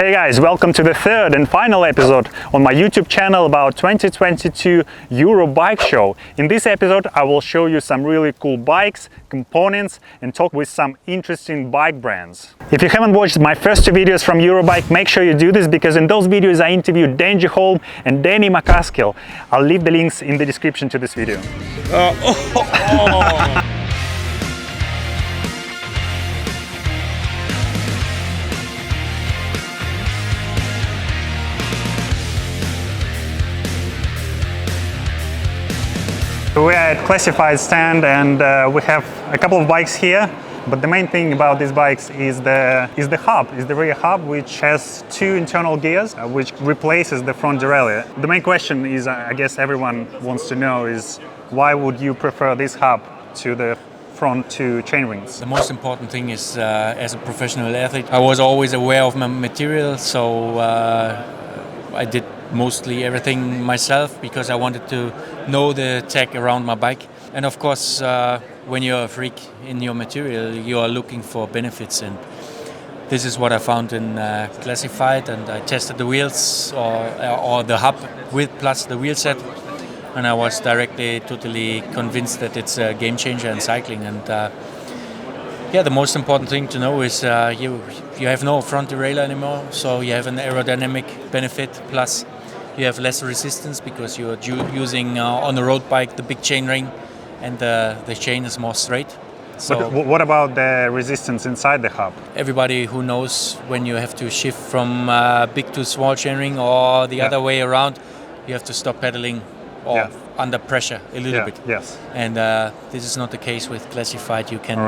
Hey guys, welcome to the third and final episode on my YouTube channel about 2022 Eurobike show. In this episode I will show you some really cool bikes, components and talk with some interesting bike brands. If you haven't watched my first two videos from Eurobike, make sure you do this because in those videos I interviewed Dangerholm and Danny MacAskill. I'll leave the links in the description to this video. We are at Classified stand and we have a couple of bikes here, but the main thing about these bikes is the rear hub, which has two internal gears, which replaces the front derailleur. The main question is, I guess everyone wants to know, is why would you prefer this hub to the front two chainrings? The most important thing is, as a professional athlete, I was always aware of my material, so I did mostly everything myself because I wanted to know the tech around my bike. And of course, when you're a freak in your material, you are looking for benefits, and this is what I found in Classified. And I tested the wheels or the hub with plus the wheel set, and I was totally convinced that it's a game changer in cycling. And the most important thing to know is you have no front derailleur anymore, so you have an aerodynamic benefit, plus you have less resistance because you're using on a road bike the big chain ring, and the chain is more straight. So but what about the resistance inside the hub? Everybody who knows when you have to shift from big to small chain ring or the other way around, you have to stop pedaling or under pressure a little bit. Yes. And this is not the case with Classified. You can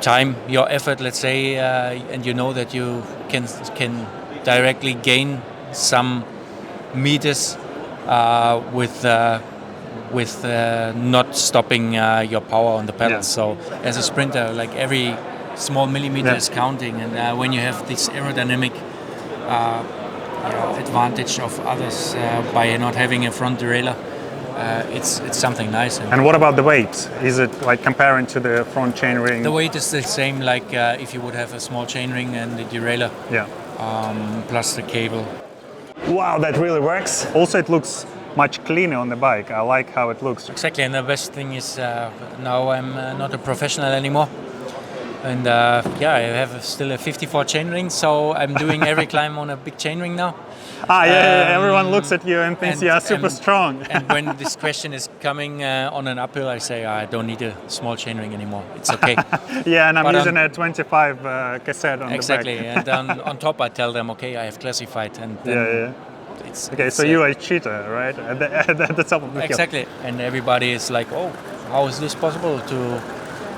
time your effort, let's say, and you know that you can directly gain some meters with not stopping your power on the pedals. So as a sprinter, like every small millimeter is counting, and when you have this aerodynamic advantage of others by not having a front derailleur, it's something nice. And what about the weight? Is it like comparing to the front chainring? The weight is the same like if you would have a small chainring and the derailleur, plus the cable. Wow, that really works. Also, it looks much cleaner on the bike. I like how it looks. Exactly, and the best thing is now I'm not a professional anymore. And I have still a 54 chainring, so I'm doing every climb on a big chainring now. Everyone looks at you and thinks you are super strong. And when this question is coming on an uphill, I say I don't need a small chainring anymore. It's okay. And I'm using a 25 cassette on the back. Exactly, and on top I tell them, okay, I have Classified. And then it's okay, so you're a cheater, right? At the top of the hill. Exactly, and everybody is like, oh, how is this possible to...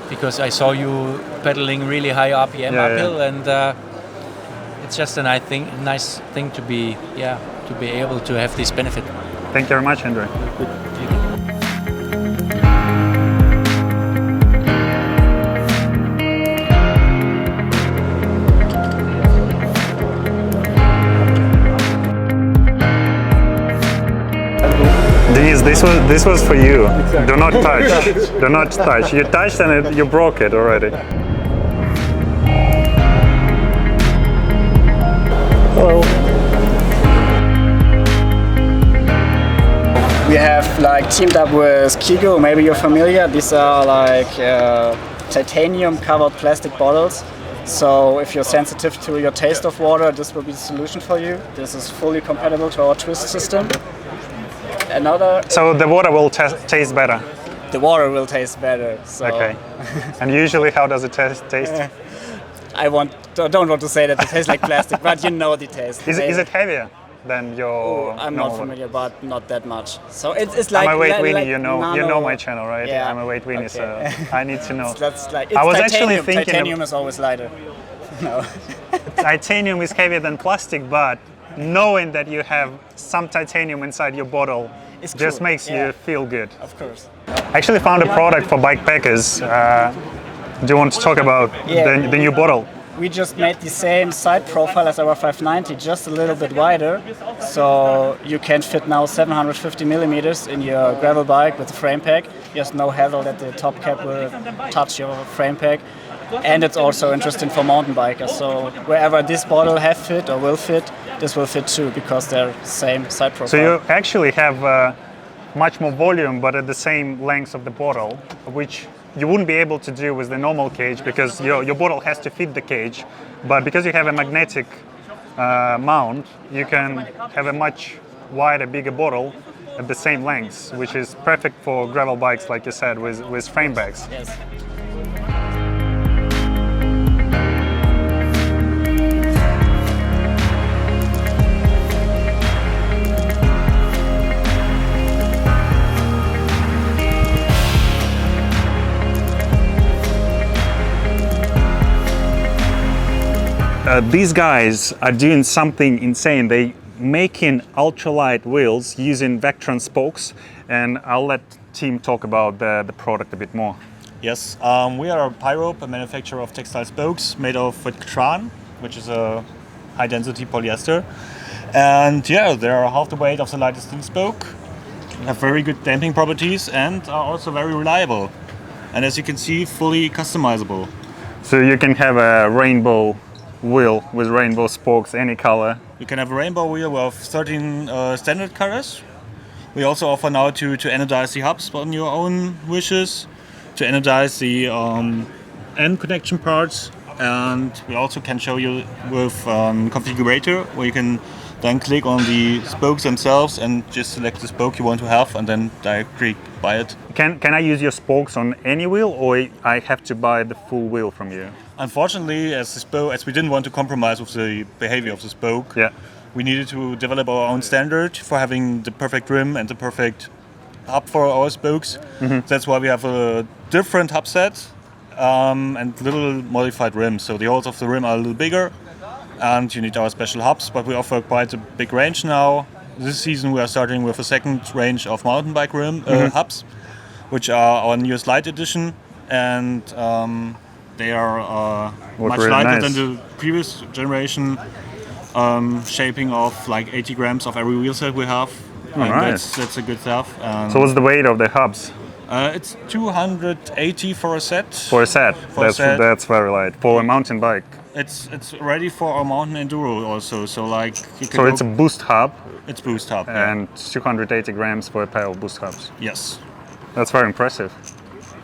Because I saw you pedaling really high RPM uphill, and it's just a nice thing to be able to have this benefit. Thank you very much, Andrew. This was for you. Exactly. Do not touch. Do not touch. You touched and you broke it already. Hello. We have teamed up with Kigo. Maybe you're familiar. These are titanium covered plastic bottles. So if you're sensitive to your taste of water, this will be the solution for you. This is fully compatible to our twist system. So the water will taste better? The water will taste better. So. Okay. And usually how does it taste? I don't want to say that it tastes like plastic, but you know the taste. Is it heavier than your... I'm not familiar, but not that much. So it's like... I'm a weight weenie, like you know my channel, right? Yeah. I'm a weight weenie, so I need to know. It's I was actually thinking... Titanium is always lighter. No. Titanium is heavier than plastic, but knowing that you have some titanium inside your bottle just makes you feel good. Of course. I actually found a product for bike packers. Do you want to talk about the new bottle? We just made the same side profile as our 590, just a little bit wider. So you can fit now 750 millimeters in your gravel bike with the frame pack. There's no hassle that the top cap will touch your frame pack. and it's also interesting for mountain bikers. So wherever this bottle have fit or will fit, this will fit too, because they're same side profile. So you actually have much more volume, but at the same length of the bottle, which you wouldn't be able to do with the normal cage, because your bottle has to fit the cage. But because you have a magnetic mount, you can have a much wider, bigger bottle at the same length, which is perfect for gravel bikes, like you said, with frame bags. Yes. These guys are doing something insane. They making ultralight wheels using Vectron spokes, and I'll let Tim talk about the product a bit more. Yes, we are a Pyrope, a manufacturer of textile spokes made of Vectron, which is a high-density polyester. And yeah, they are half the weight of the lightest steel spoke, have very good damping properties, and are also very reliable. And as you can see, fully customizable. So you can have a rainbow wheel with rainbow spokes, any color. You can have a rainbow wheel with 13 standard colors. We also offer now to anodize the hubs on your own wishes, to anodize the end connection parts, and we also can show you with configurator, where you can then click on the spokes themselves and just select the spoke you want to have, and then directly buy it. Can I use your spokes on any wheel, or I have to buy the full wheel from you? Unfortunately, as we didn't want to compromise with the behavior of the spoke, we needed to develop our own standard for having the perfect rim and the perfect hub for our spokes. That's why we have a different hub set and little modified rims. So the holes of the rim are a little bigger, and you need our special hubs, but we offer quite a big range now. This season we are starting with a second range of mountain bike rim hubs, which are our newest light edition, and they are much really lighter nice. than the previous generation, shaping of like 80 grams of every wheel set we have. That's a good stuff. So what's the weight of the hubs? It's 280 for a set. For a set? That's very light. For a mountain bike? It's ready for a mountain enduro also. So like you can So it's a boost hub? It's boost hub. And 280 grams for a pair of boost hubs? Yes. That's very impressive.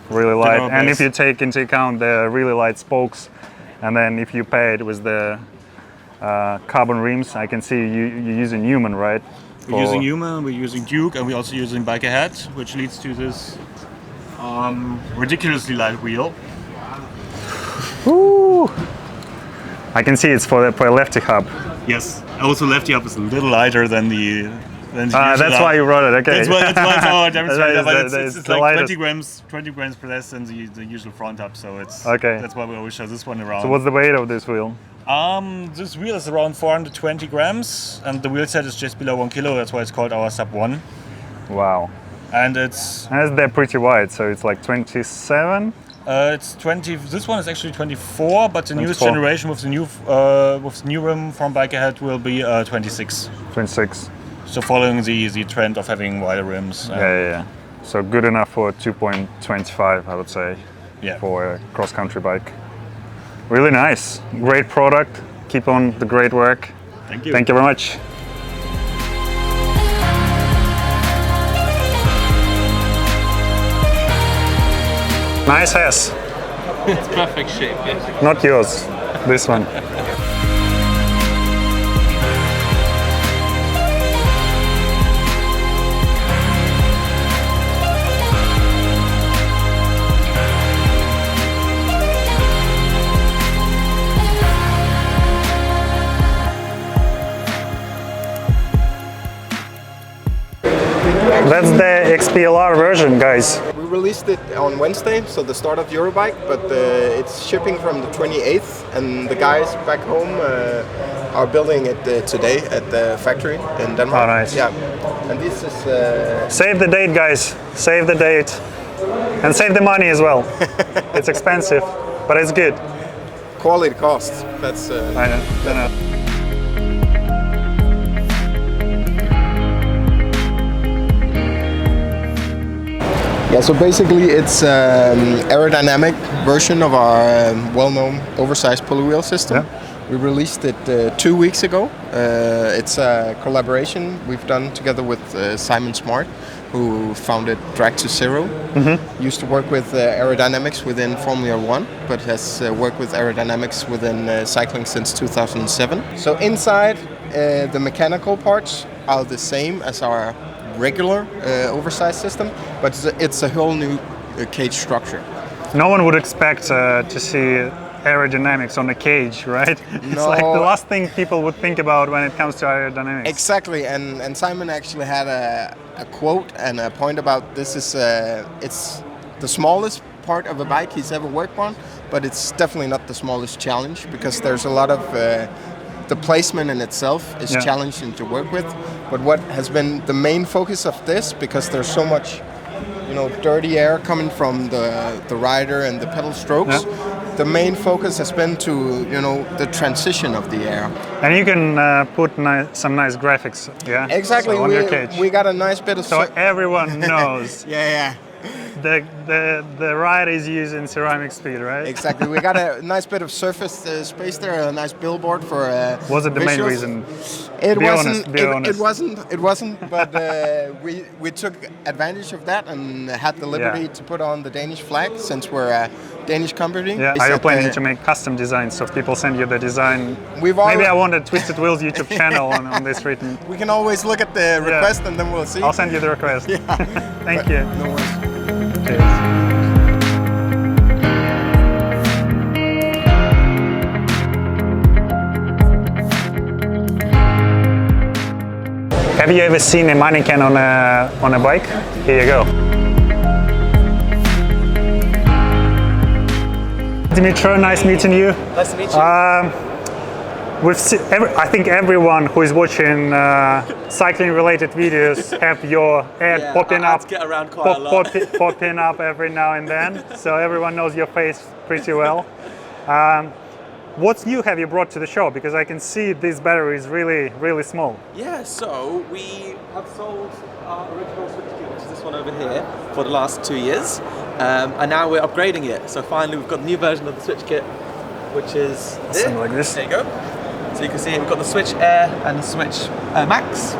Really light. And if you take into account the really light spokes, and then if you pair it with the carbon rims, I can see you're using Human, right? We're using Human, we're using Duke, and we're also using Bike Ahead, which leads to this ridiculously light wheel. Woo! I can see it's for a lefty hub. Yes. Also, lefty hub is a little lighter than the that's why you wrote it. Okay. That's why it's our demonstrator. But it's like 20 grams less than the usual front hub. So it's okay. That's why we always show this one around. So what's the weight of this wheel? This wheel is around 420 grams, and the wheel set is just below 1 kilo. That's why it's called our Sub 1. Wow. And they're pretty wide, so it's like 27. It's 20. This one is actually 24, but the newest generation with the new rim from Bike Ahead will be 26. 26. So following the trend of having wider rims. Yeah. So good enough for 2.25, I would say. Yeah. For a cross-country bike. Really nice. Great product. Keep on the great work. Thank you. Thank you very much. Nice ass. It's perfect shape, yeah. Not yours. This one. That's the XPLR version, guys. We released it on Wednesday, so the start of Eurobike, but it's shipping from the 28th, and the guys back home are building it today at the factory in Denmark. Oh, nice. Yeah, and this is... Save the date, guys. Save the date. And save the money as well. It's expensive, but it's good. Quality costs. That's... I know. Yeah, so basically it's aerodynamic version of our well-known oversized pulley wheel system. Yeah. We released it 2 weeks ago. It's a collaboration we've done together with Simon Smart, who founded Drag to Zero. Used to work with aerodynamics within Formula One, but has worked with aerodynamics within cycling since 2007. So inside, the mechanical parts are the same as our regular oversized system, but it's a whole new cage structure. No one would expect to see aerodynamics on a cage, right? It's No. like the last thing people would think about when it comes to aerodynamics. Exactly, and Simon actually had a quote and a point about this is it's the smallest part of a bike he's ever worked on, but it's definitely not the smallest challenge, because there's a lot of the placement in itself is challenging to work with. But what has been the main focus of this, because there's so much, dirty air coming from the rider and the pedal strokes, the main focus has been to, the transition of the air. And you can put some nice graphics, yeah? Exactly, So on your cage. we got a nice bit of... So everyone knows yeah. the rider is using CeramicSpeed, right? Exactly, we got a nice bit of surface space there, a nice billboard for Was it the main visuals. reason? It Be wasn't. honest. It wasn't. But we took advantage of that and had the liberty to put on the Danish flag, since we're a Danish company. Yeah. Are you planning to make custom designs? So if people send you the design. Maybe I want a Twisted Wheels YouTube channel on this written. We can always look at the request and then we'll see. I'll send you the request. Thank you. No worries. Cheers. Have you ever seen a mannequin on a bike? Here you go. Dimitro, nice meeting you. Nice to meet you. I think everyone who is watching cycling-related videos have your ad popping up. Get around quite a lot. Popping up every now and then, so everyone knows your face pretty well. What's new have you brought to the show? Because I can see this battery is really, really small. Yeah, so we have sold our original Swytch kit, which is this one over here, for the last 2 years. And now we're upgrading it. So finally we've got the new version of the Swytch kit, which is Something like this. There you go. So you can see we've got the Swytch Air and the Swytch Max.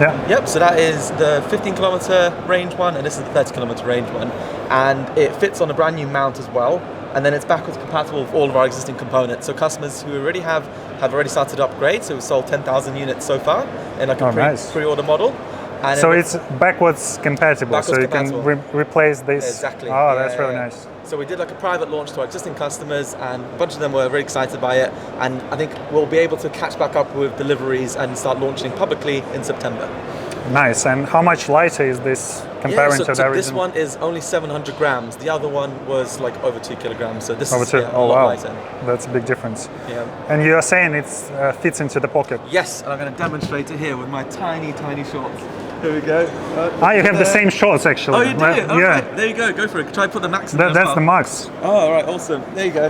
Yeah. Yep, so that is the 15 kilometer range one, and this is the 30 kilometer range one. And it fits on a brand new mount as well. And then it's backwards compatible with all of our existing components. So customers who already have already started to upgrade. So we've sold 10,000 units so far in like a pre-order model. And so it's backwards compatible, so you compatible. can replace this. Exactly. Oh, that's really nice. So we did like a private launch to our existing customers, and a bunch of them were very excited by it. And I think we'll be able to catch back up with deliveries and start launching publicly in September. Nice. And how much lighter is this comparing to the original? This one is only 700 grams. The other one was like over 2 kilograms. So this is a oh, lot wow. lighter. That's a big difference. Yeah. And you are saying it fits into the pocket. Yes, and I'm going to demonstrate it here with my tiny, tiny shorts. Here we go. You have the same shorts actually. Oh, you do? Right? Oh, yeah. right. There you go. Go for it. Try and put the max in there as That's well. the max. Oh, all right. Awesome. There you go.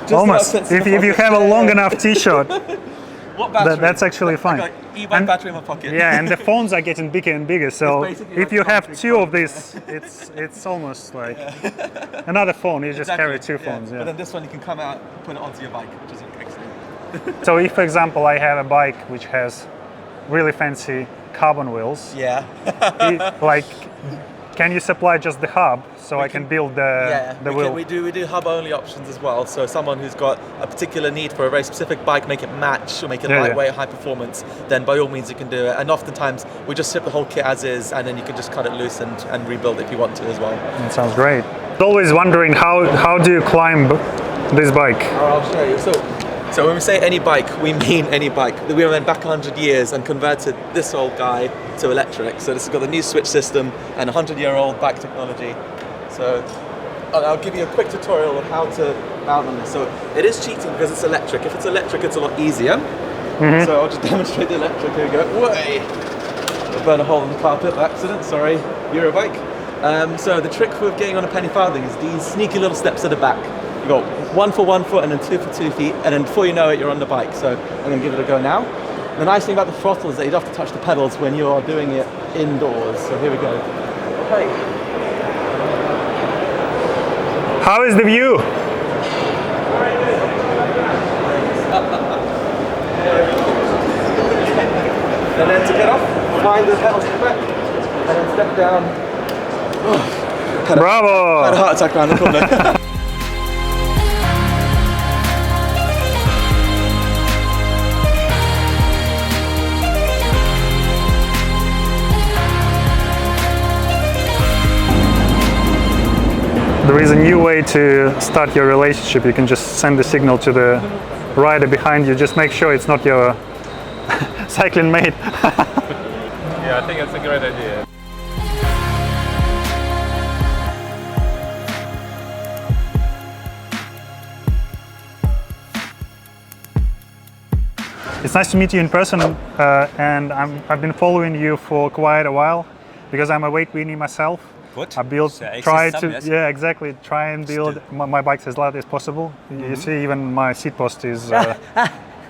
Just Almost. about fits in If the you pocket. have a long enough t-shirt, What battery? that's actually fine. I got an e-bike battery in my pocket. Yeah, and the phones are getting bigger and bigger. So It's basically if like you have something two of these, it's almost like another phone. You just carry two phones. But then this one you can come out, put it onto your bike, which is excellent. So if, for example, I have a bike which has really fancy carbon wheels, can you supply just the hub so I can build the wheel? We do hub only options as well. So someone who's got a particular need for a very specific bike, make it match or make it lightweight, high performance, then by all means you can do it. And oftentimes we just ship the whole kit as is, and then you can just cut it loose and rebuild it if you want to as well. That sounds great. Always wondering how do you climb this bike? I'll show you. So when we say any bike, we mean any bike. We went back 100 years and converted this old guy to electric. So this has got the new Swytch system and 100-year-old bike technology. So I'll give you a quick tutorial of how to mount on this. So it is cheating because it's electric. If it's electric, it's a lot easier. So I'll just demonstrate the electric. Here we go. Way! I burned a hole in the carpet by accident. Sorry, Eurobike. So the trick with getting on a penny farthing is these sneaky little steps at the back. You got 1 for 1 foot and then 2 for 2 feet, and then before you know it, you're on the bike. So I'm going to give it a go now. The nice thing about the throttle is that you don't have to touch the pedals when you are doing it indoors. So here we go. Okay. How is the view? And then to get off, find the pedals back, and then step down. Bravo! Had a heart attack around the corner. There is a new way to start your relationship. You can just send a signal to the rider behind you. Just make sure it's not your cycling mate. Yeah, I think that's a great idea. It's nice to meet you in person, and I've been following you for quite a while because I'm a weight weenie myself. Good. I build, So try some, to, yes. yeah, exactly. Try and build my bikes as light as possible. You see, even my seat post is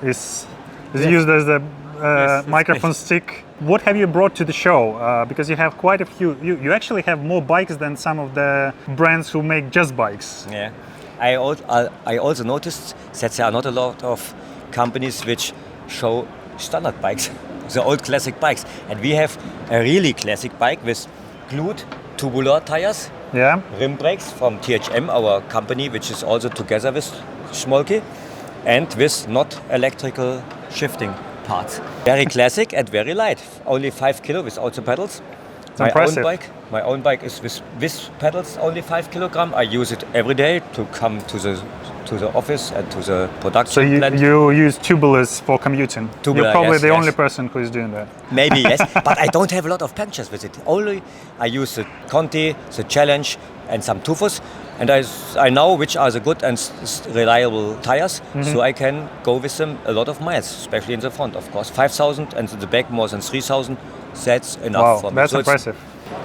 used as a microphone stick. What have you brought to the show? Because you have quite a few. You actually have more bikes than some of the brands who make just bikes. Yeah, I also noticed that there are not a lot of companies which show standard bikes, the old classic bikes, and we have a really classic bike with glued tubular tires, Yeah. rim brakes from THM, our company, which is also together with Schmolke, and with not electrical shifting parts. Very classic and very light, only 5 kilo without the pedals. Impressive. My own bike is with pedals, only 5 kilogram. I use it every day to come to the office and to the production So plant. you use tubulars for commuting. Tubular, You're probably yes, the yes. only person who is doing that. Maybe, yes, but I don't have a lot of punctures with it. Only I use the Conti, the Challenge, and some Tufos, and I know which are the good and reliable tires, so I can go with them a lot of miles, especially in the front, of course. 5,000, and in the back more than 3,000. That's enough Wow, for me. that's So it's- impressive.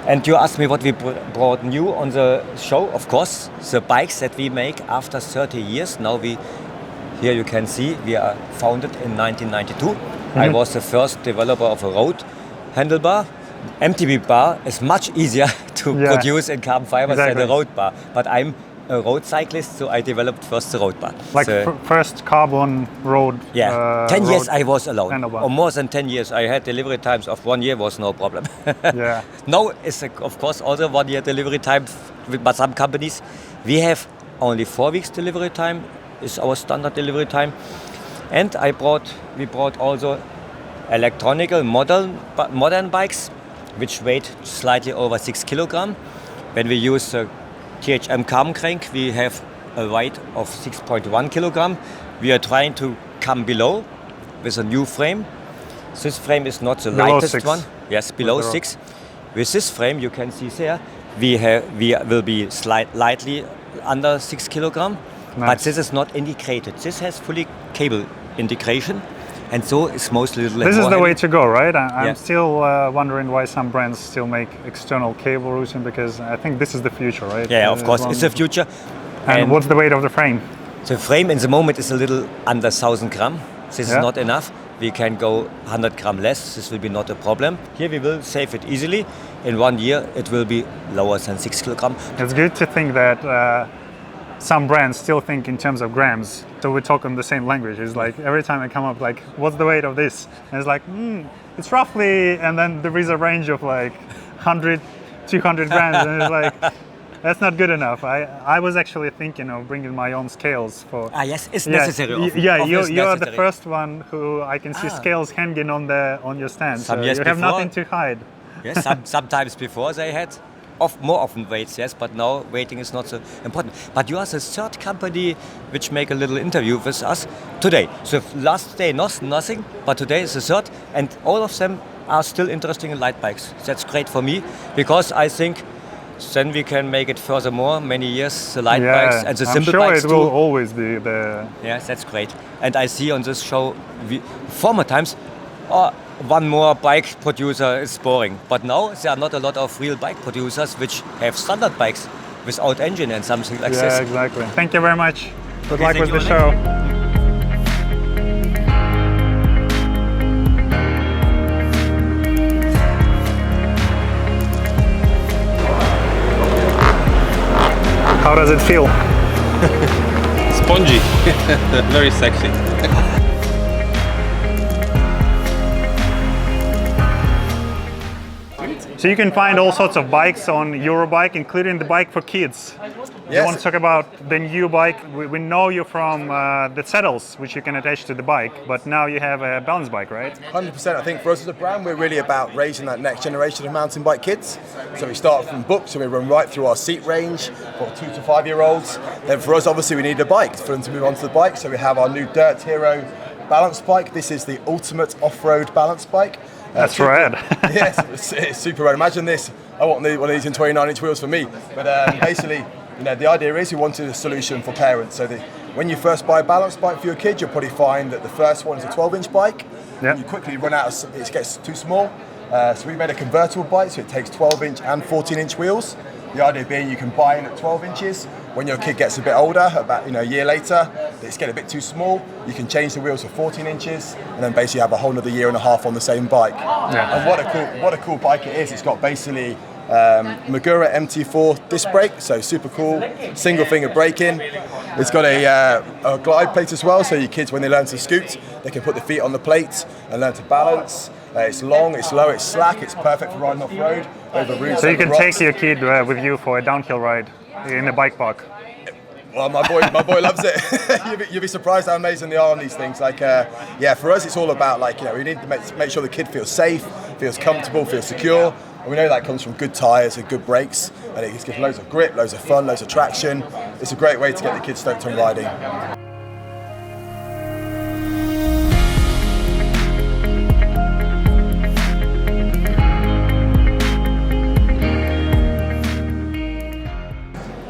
And you asked me what we brought new on the show. Of course, the bikes that we make after 30 years. Now here you can see, we are founded in 1992. I was the first developer of a road handlebar. MTB bar is much easier to produce in carbon fibers than a road bar. But I'm a road cyclist, so I developed first the road bar. Like So- first carbon road. 10 years road I was alone. handlebar. Or more than 10 years. I had delivery times of 1 year was no problem. Yeah. Now is of course also 1 year delivery time, but some companies we have only 4 weeks delivery time is our standard delivery time. And we brought also electronical modern bikes which weight slightly over 6 kilogram. When we use the THM carbon crank, we have a weight of 6.1 kilogram. We are trying to come below with a new frame. This frame is not the Below lightest 6. one. Yes, below Below. 6. With this frame, you can see there, we will be lightly under 6 kilogram. Nice. But this is not integrated. This has fully cable integration, and so it's mostly little. This is more the way heavy. to go, right? I'm Yeah. still wondering why some brands still make external cable routing, because I think this is the future, right? Yeah, of course, it's the future. And what's the weight of the frame? The frame in the moment is a little under 1,000 gram. This Yeah. is not enough. We can go 100 gram less. This will be not a problem. Here we will save it easily. In 1 year, it will be lower than 6 kilogram. It's good to think that some brands still think in terms of grams. So we talk on the same language. It's like every time I come up, like, what's the weight of this? And it's like, it's roughly, and then there is a range of like 100, 200 grams. And it's like, that's not good enough. I was actually thinking of bringing my own scales for. Yes, it's Yeah, necessary. you're the first one who I can see scales hanging on your stand. Some So years you have before. nothing to hide. Yes, sometimes before they had more often weights, yes, but now weighting is not so important. But you are the third company which make a little interview with us today. So last day nothing, but today is the third, and all of them are still interested in light bikes. That's great for me, because I think then we can make it furthermore many years, the light bikes and the I'm simple sure bikes it too. will always be the. Yes, that's great. And I see on this show, former times, one more bike producer is boring. But now there are not a lot of real bike producers which have standard bikes without engine and something like Yeah, this. exactly. Thank you very much. Good Okay, luck thank with the you, show. How does it feel? Spongy, very sexy. So you can find all sorts of bikes on Eurobike, including the bike for kids. You want to talk about the new bike? We know you from the saddles, which you can attach to the bike, but now you have a balance bike, right? 100%. I think for us as a brand, we're really about raising that next generation of mountain bike kids. So we start from books and we run right through our seat range for 2 to 5 year olds. Then for us, obviously, we need a bike for them to move on to the bike. So we have our new Dirt Hero balance bike. This is the ultimate off-road balance bike. That's rad. Yes, it's super rad. Imagine this. I want one of these in 29-inch wheels for me. But basically, the idea is we wanted a solution for parents. So when you first buy a balance bike for your kid, you'll probably find that the first one is a 12-inch bike. And you quickly run out, it gets too small. So we made a convertible bike, so it takes 12-inch and 14-inch wheels. The idea being you can buy in at 12 inches. When your kid gets a bit older, about a year later, it's getting a bit too small, you can change the wheels to 14 inches and then basically have a whole another year and a half on the same bike. And what a cool bike it is. It's got basically Magura MT4 disc brake, so super cool, single finger braking. It's got a glide plate as well, so your kids, when they learn to scoot, they can put their feet on the plate and learn to balance. It's long, it's low, it's slack, it's perfect for riding off-road, over routes. So you can take your kid with you for a downhill ride in a bike park. Well, my boy loves it. You'll be surprised how amazing they are on these things. For us, it's all about we need to make sure the kid feels safe, feels comfortable, feels secure. And we know that comes from good tyres and good brakes, and it gives loads of grip, loads of fun, loads of traction. It's a great way to get the kids stoked on riding.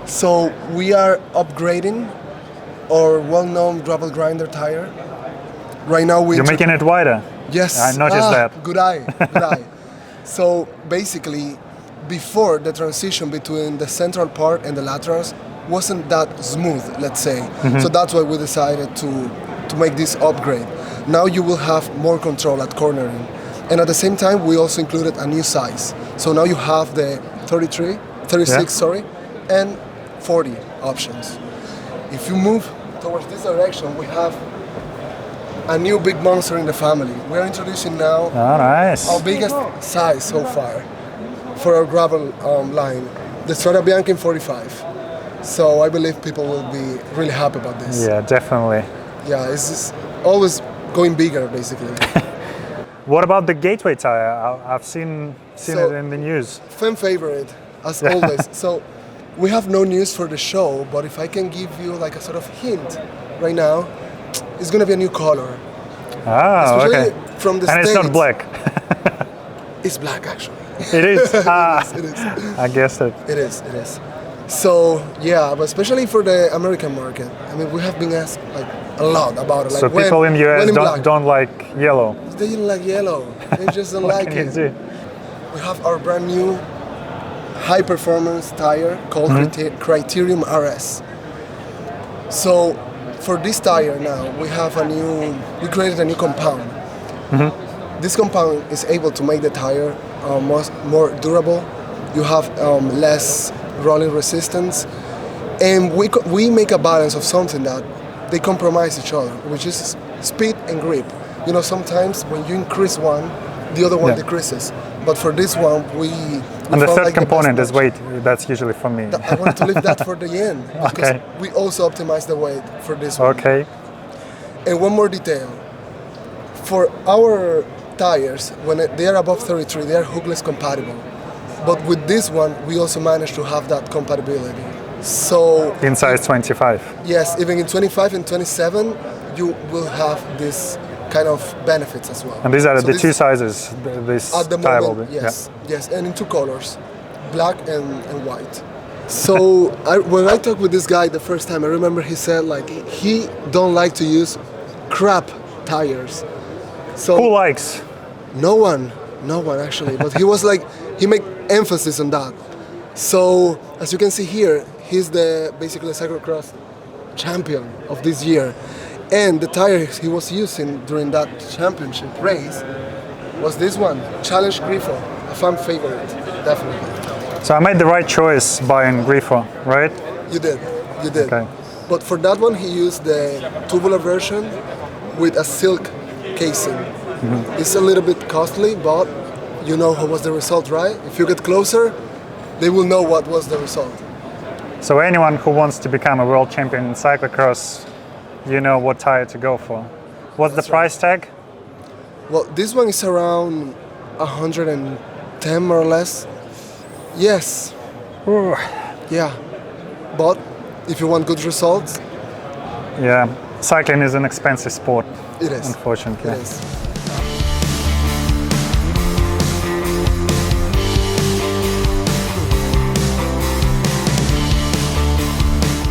So we are upgrading our well-known gravel grinder tire. Right now You're making it wider. Yes. I noticed that. Good eye. Good eye. So basically, before the transition between the central part and the laterals wasn't that smooth, let's say. So that's why we decided to make this upgrade. Now you will have more control at cornering. And at the same time, we also included a new size. So now you have the 36, and 40 options. If you move towards this direction, we have a new big monster in the family. We're introducing now our biggest size so far for our gravel line, the Strada Bianca in 45. So I believe people will be really happy about this. Yeah, definitely. Yeah, it's just always going bigger, basically. What about the gateway tire? I've seen it in the news. Fan favorite, as always. So we have no news for the show, but if I can give you a sort of hint right now, it's going to be a new color. Ah, especially okay. From the and States. It's not black. It's black, actually. It is? It is. I guessed it. It is. So, yeah, but especially for the American market. I mean, we have been asked a lot about it. So people in the US don't like yellow? They don't like yellow. They just don't like it. Do? We have our brand new high-performance tire called Criterium RS. So for this tire now, we created a new compound. This compound is able to make the tire more durable. You have less rolling resistance, and we make a balance of something that they compromise each other, which is speed and grip. Sometimes when you increase one, the other one decreases. But for this one, we and the third component is weight. That's usually for me. I wanted to leave that for the end because we also optimize the weight for this one. Okay. And one more detail. For our tires, when they are above 33, they are hookless compatible. But with this one, we also managed to have that compatibility. So in size 25. Yes, even in 25 and 27, you will have this kind of benefits as well. And these are the two sizes this at the tire moment, will be? Yes, and in two colors, black and white. So when I talked with this guy the first time, I remember he said he don't like to use crap tires. So who likes? No one actually. But he was he made emphasis on that. So as you can see here, he's basically the cyclocross champion of this year. And the tire he was using during that championship race was this one, Challenge Grifo, a fan favorite, definitely. So I made the right choice buying Grifo, right? You did. Okay. But for that one, he used the tubular version with a silk casing. It's a little bit costly, but you know how was the result, right? If you get closer, they will know what was the result. So anyone who wants to become a world champion in cyclocross, you know what tire to go for. What's the price tag? Well, this one is around 110 more or less. Yes. Yeah. But if you want good results, Yeah, cycling is an expensive sport. it is. Unfortunately. It is.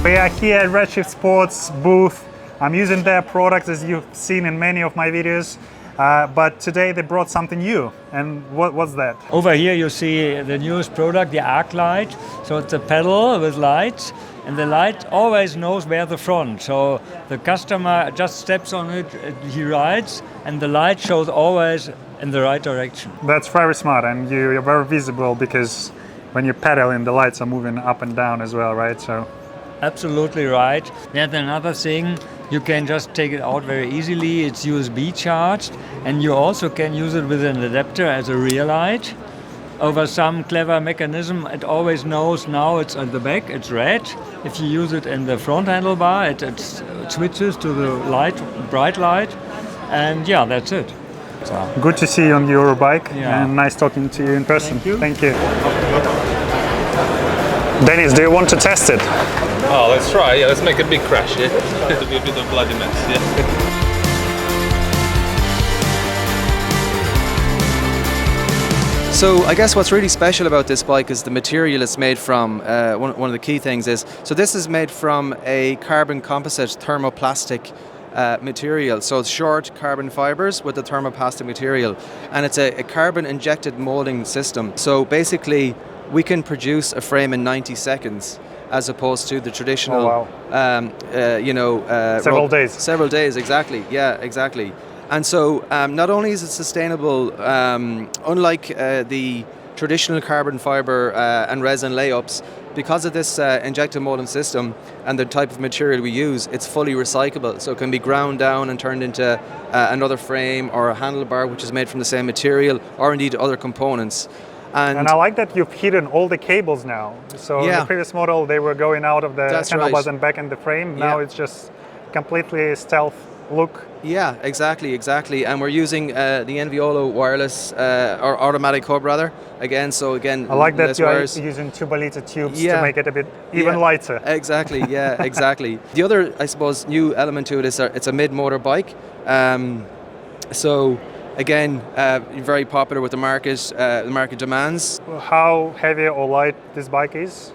We are here at Redshift Sports booth. I'm using their products as you've seen in many of my videos, but today they brought something new. And what's that? Over here you see the newest product, the arc light. So it's a pedal with lights, and the light always knows where the front. So the customer just steps on it, he rides, and the light shows always in the right direction. That's very smart, and you're very visible because when you pedal in, the lights are moving up and down as well, right? So. Absolutely right. There's another thing, you can just take it out very easily. It's USB charged, and you also can use it with an adapter as a rear light. Over some clever mechanism, it always knows now it's on the back, it's red. If you use it in the front handlebar, it switches to the light, bright light, and yeah, that's it. So. Good to see you on the Eurobike, Yeah. and nice talking to you in person. Thank you. Thank you. Dennis, do you want to test it? Oh, let's try. Yeah, let's make a big crash. Yeah, it'll be a bit of bloody mess. Yeah. So I guess what's really special about this bike is the material it's made from. One of the key things is, so this is made from a carbon composite thermoplastic material. So it's short carbon fibers with the thermoplastic material, and it's a carbon injected molding system. So basically, we can produce a frame in 90 seconds. As opposed to the traditional, several days. Several days, exactly. Yeah, exactly. And so, not only is it sustainable, unlike the traditional carbon fiber and resin layups, because of this injected molding system and the type of material we use, it's fully recyclable. So it can be ground down and turned into another frame or a handlebar, which is made from the same material, or indeed other components. And I like that you've hidden all the cables now. So in the previous model, they were going out of the handlebars and back in the frame. Now it's just completely stealth look. Yeah, exactly. And we're using the Enviolo wireless or automatic hub rather. Again, I like that you're using 2-liter tubes to make it a bit even lighter. Exactly. Yeah, exactly. The other, I suppose, new element to it is it's a mid-motor bike. So. Again, very popular with the market demands. How heavy or light this bike is?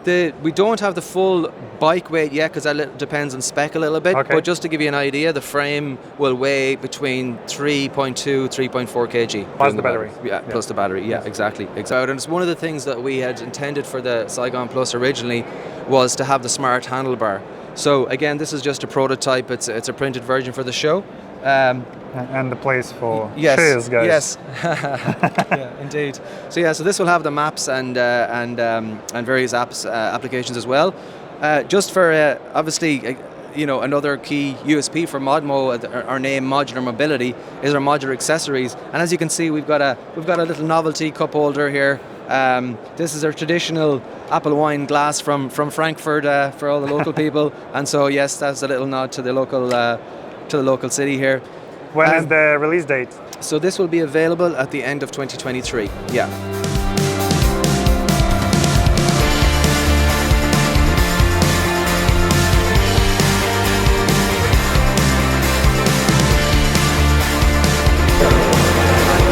We don't have the full bike weight yet because that depends on spec a little bit. Okay. But just to give you an idea, the frame will weigh between 3.2, 3.4 kg. Plus the battery. Yeah, plus the battery. Yeah, exactly. And it's one of the things that we had intended for the Saigon Plus originally was to have the smart handlebar. So again, this is just a prototype. It's a printed version for the show. And the place for cheers, guys. Yes, yeah, indeed. So this will have the maps and various apps applications as well. Just for obviously, another key USP for Modmo, our name Modular Mobility, is our modular accessories. And as you can see, we've got a little novelty cup holder here. This is our traditional apple wine glass from Frankfurt for all the local people. And so yes, that's a little nod to the local city here. When is the release date? So this will be available at the end of 2023. Yeah.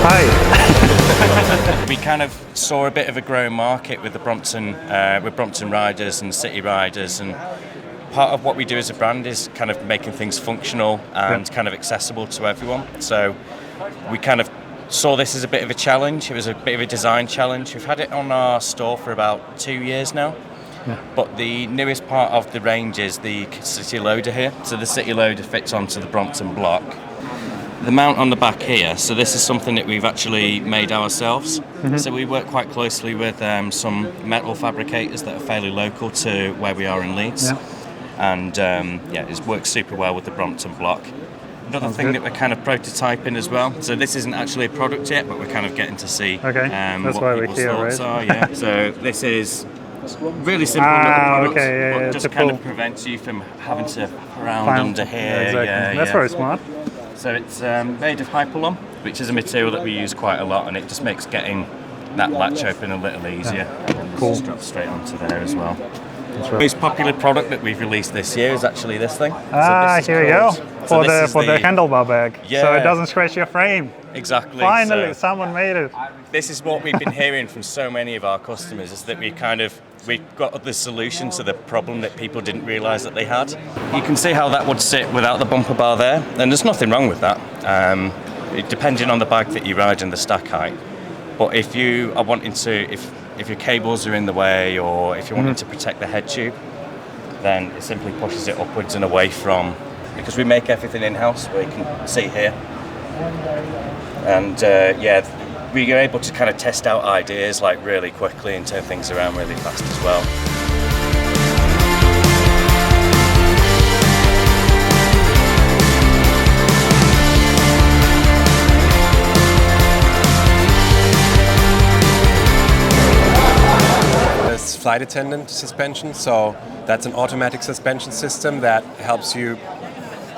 Hi. We kind of saw a bit of a growing market with the Brompton riders and city riders, and part of what we do as a brand is kind of making things functional and kind of accessible to everyone. So we kind of saw this as a bit of a challenge. It was a bit of a design challenge. We've had it on our store for about 2 years now. Yeah. But the newest part of the range is the City Loader here. So the City Loader fits onto the Brompton block. the mount on the back here, so this is something that we've actually made ourselves. So we work quite closely with some metal fabricators that are fairly local to where we are in Leeds. And it works super well with the Brompton block. Another thing that we're kind of prototyping as well. So this isn't actually a product yet, but we're kind of getting to see that's what why people's we're here, thoughts right? are. So this is really simple little product, but just kind of prevents you from having to round under here. That's very smart. So it's made of Hypalon, which is a material that we use quite a lot, and it just makes getting that latch open a little easier. And Cool. strap straight onto there as well. The most popular product that we've released this year is actually this thing. Here we go. For the handlebar bag. So it doesn't scratch your frame. Exactly. Finally, someone made it. This is what we've been hearing from so many of our customers, is that we've got the solution to the problem that people didn't realise that they had. You can see how that would sit without the bumper bar there, and there's nothing wrong with that, depending on the bike that you ride and the stack height. But if you are wanting to, if your cables are in the way, or if you're wanting to protect the head tube, then it simply pushes it upwards and away from, because we make everything in-house, where you can see here. And we are able to kind of test out ideas like really quickly and turn things around really fast as well. There's flight attendant suspension, so that's an automatic suspension system that helps you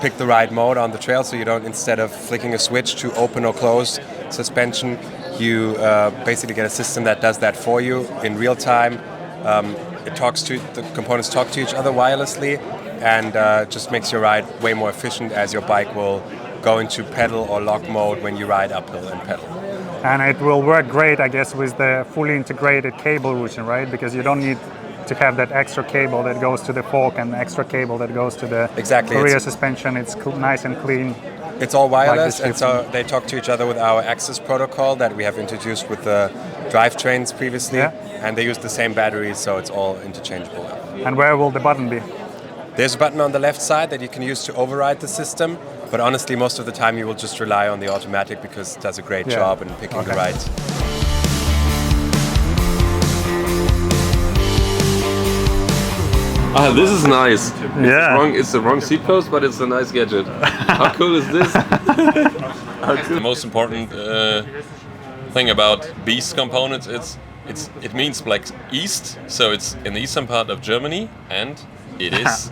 pick the right mode on the trail, so you don't, instead of flicking a switch to open or close suspension, you basically get a system that does that for you in real time. The components talk to each other wirelessly, and just makes your ride way more efficient, as your bike will go into pedal or lock mode when you ride uphill and pedal. And it will work great, I guess, with the fully integrated cable routing, right? Because you don't need to have that extra cable that goes to the fork and the extra cable that goes to the rear suspension. It's nice and clean. It's all wireless, and so they talk to each other with our access protocol that we have introduced with the drivetrains previously, and they use the same batteries, so it's all interchangeable. And where will the button be? There's a button on the left side that you can use to override the system, but honestly, most of the time you will just rely on the automatic because it does a great job in picking the right. Ah, this is nice. Yeah. It's the wrong seat post, but it's a nice gadget. How cool is this? The most important thing about Beast components, it means like east, so it's in the eastern part of Germany, and it is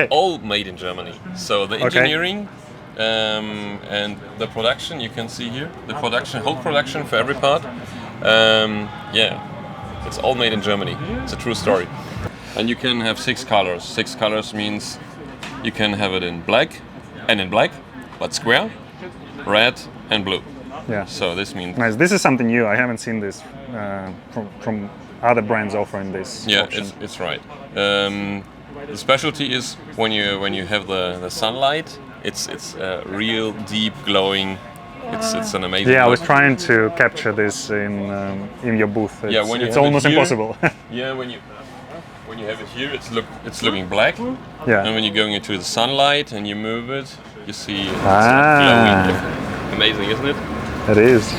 all made in Germany. So the engineering and the production, you can see here, the whole production for every part, it's all made in Germany. It's a true story. And you can have 6 colors. 6 colors means you can have it in black, but square, red, and blue. Yeah. So this means nice. This is something new. I haven't seen this from other brands offering this. Yeah, option. it's right. The specialty is when you have the sunlight, it's real deep glowing. It's an amazing. Yeah, I look. was trying to capture this in your booth. It's, when you it's have almost it here, impossible. Yeah, when you have it here, it's looking black. Yeah. And when you're going into the sunlight and you move it, you see it's glowing. Amazing, isn't it? It is.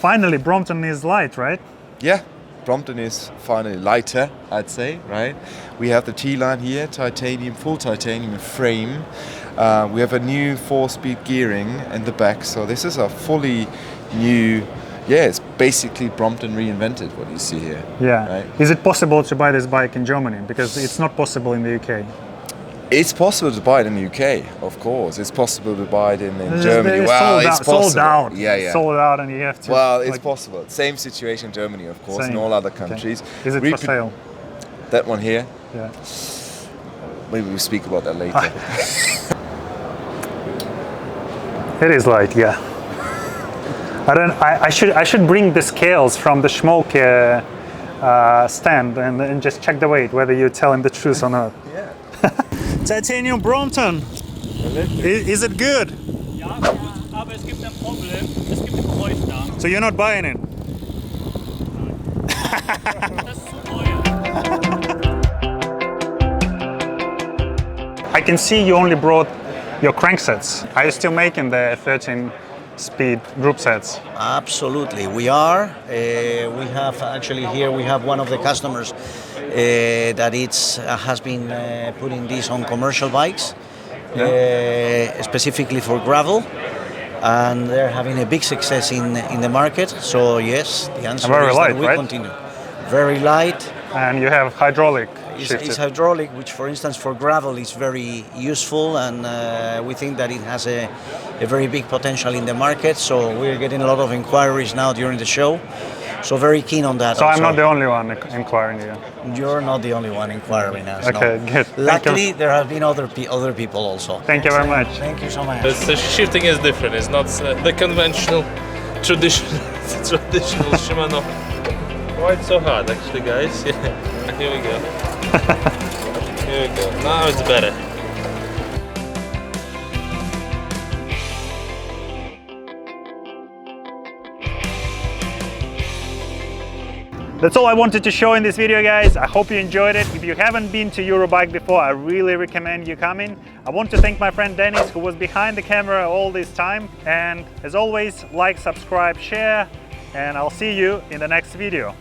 Finally, Brompton is light, right? Yeah, Brompton is finally lighter, I'd say, right? We have the T-line here, titanium, full titanium frame. We have a new 4-speed gearing in the back, so this is a fully new, it's basically Brompton reinvented, what you see here. Yeah. Right? Is it possible to buy this bike in Germany? Because it's not possible in the UK. It's possible to buy it in the UK, of course. It's possible to buy it in Germany. Well, it's possible. Sold out. Yeah. Sold out, and you have to. Well, it's possible. Same situation in Germany, of course, in all other countries. Okay. Is it for sale? That one here. Yeah. Maybe we'll speak about that later. It is light, yeah. I should bring the scales from the Schmolke stand and just check the weight, whether you're telling the truth or not. Yeah. Titanium Brompton. Is it good? Ja, aber es gibt ein Problem. Es gibt So you're not buying it? I can see you only brought your cranksets. Are you still making the 13-speed group sets? Absolutely, we are. We have actually here we have one of the customers that has been putting these on commercial bikes, specifically for gravel, and they're having a big success in the market. So yes, the answer is that we continue. Very light. And you have hydraulic. It's hydraulic, which for instance for gravel is very useful, and we think that it has a very big potential in the market. So we're getting a lot of inquiries now during the show. So very keen on that. So I'm not the only one inquiring you. You're not the only one inquiring us. Okay, no. good. Luckily, there have been other people also. Thank you very much. Thank you so much. The shifting is different. It's not the conventional, traditional Shimano. Why it's so hard, actually, guys? Yeah. Here we go. Here we go. Now it's better. That's all I wanted to show in this video, guys. I hope you enjoyed it. If you haven't been to Eurobike before, I really recommend you coming. I want to thank my friend Dennis, who was behind the camera all this time. And as always, like, subscribe, share, and I'll see you in the next video.